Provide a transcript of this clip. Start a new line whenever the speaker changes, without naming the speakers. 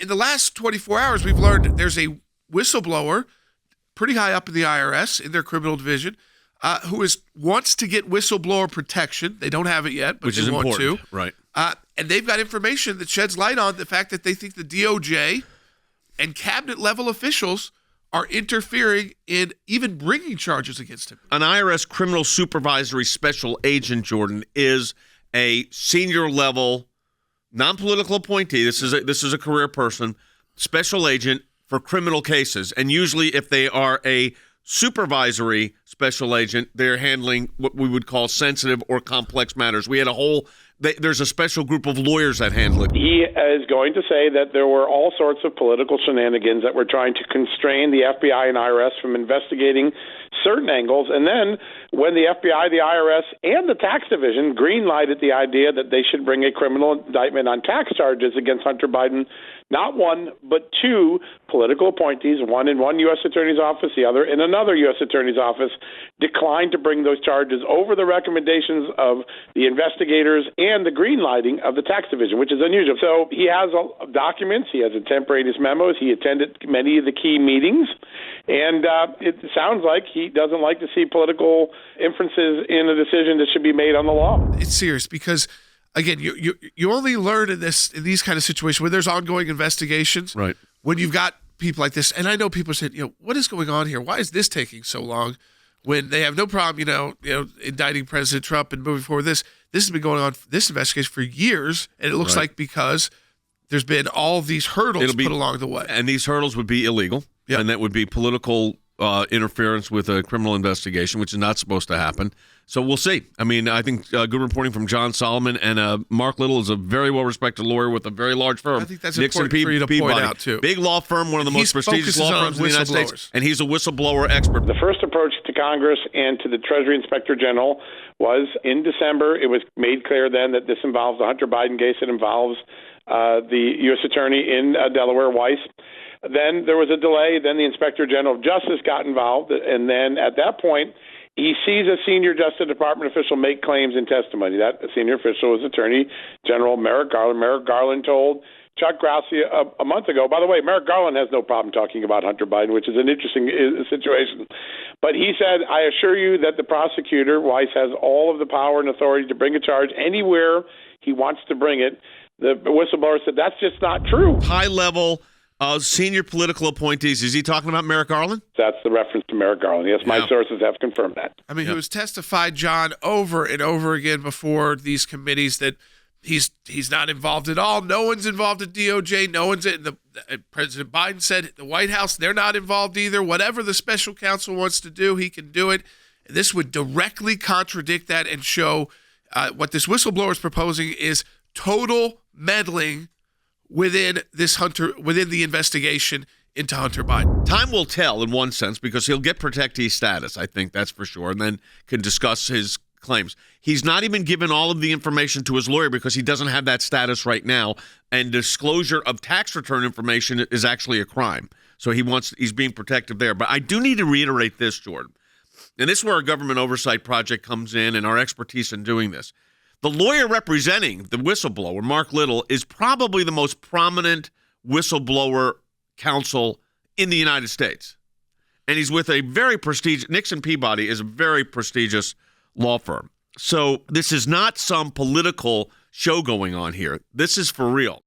in the last 24 hours, we've learned there's a whistleblower pretty high up in the IRS in their criminal division who wants to get whistleblower protection. They don't have it yet, but they want to.
Right.
And they've got information that sheds light on the fact that they think the DOJ and cabinet-level officials are interfering in even bringing charges against him.
An IRS criminal supervisory special agent, Jordan, is a senior-level, non-political appointee. This is a career person, special agent for criminal cases. And usually if they are a supervisory special agent, they're handling what we would call sensitive or complex matters. We had there's a special group of lawyers that handle it.
He is going to say that there were all sorts of political shenanigans that were trying to constrain the FBI and IRS from investigating certain angles. And then when the FBI, the IRS, and the tax division green-lighted the idea that they should bring a criminal indictment on tax charges against Hunter Biden, not one, but two political appointees, one in one U.S. Attorney's office, the other in another U.S. Attorney's office, declined to bring those charges over the recommendations of the investigators and the green lighting of the tax division, which is unusual. So he has documents, he has contemporaneous memos, he attended many of the key meetings, and it sounds like he doesn't like to see political inferences in a decision that should be made on the law.
It's serious because, again, you only learn in these kind of situations when there's ongoing investigations,
right?
When you've got people like this, and I know people said, what is going on here? Why is this taking so long? When they have no problem, indicting President Trump and moving forward. This has been going on, this investigation, for years, and it looks like because there's been all these hurdles put along the way,
and these hurdles would be illegal, and that would be political interference with a criminal investigation, which is not supposed to happen. So we'll see. I mean, I think good reporting from John Solomon, and Mark Little is a very well-respected lawyer with a very large firm.
I think that's important for you to point out, too.
Big law firm, one of the most prestigious law firms in the United States, and he's a whistleblower expert.
The first approach to Congress and to the Treasury Inspector General was in December. It was made clear then that this involves the Hunter Biden case. It involves the U.S. Attorney in Delaware, Weiss. Then there was a delay. Then the Inspector General of Justice got involved. And then at that point, he sees a senior Justice Department official make claims in testimony. That senior official was Attorney General Merrick Garland. Merrick Garland told Chuck Grassley a month ago, by the way, Merrick Garland has no problem talking about Hunter Biden, which is an interesting situation. But he said, I assure you that the prosecutor, Weiss, has all of the power and authority to bring a charge anywhere he wants to bring it. The whistleblower said, that's just not true.
High-level senior political appointees. Is he talking about Merrick Garland?
That's the reference to Merrick Garland. Yes, my sources have confirmed that.
I mean, he was testified, John, over and over again before these committees that he's not involved at all. No one's involved at DOJ. No one's in President Biden said the White House, they're not involved either. Whatever the special counsel wants to do, he can do it. This would directly contradict that and show what this whistleblower is proposing is total meddling within the investigation into Hunter Biden.
Time will tell in one sense because he'll get protectee status, I think that's for sure, and then can discuss his claims. He's not even given all of the information to his lawyer because he doesn't have that status right now, and disclosure of tax return information is actually a crime. So he's being protective there. But I do need to reiterate this, Jordan, and this is where our government oversight project comes in and our expertise in doing this. The lawyer representing the whistleblower, Mark Little, is probably the most prominent whistleblower counsel in the United States. And he's with a very prestigious, Nixon Peabody is a very prestigious law firm. So this is not some political show going on here. This is for real.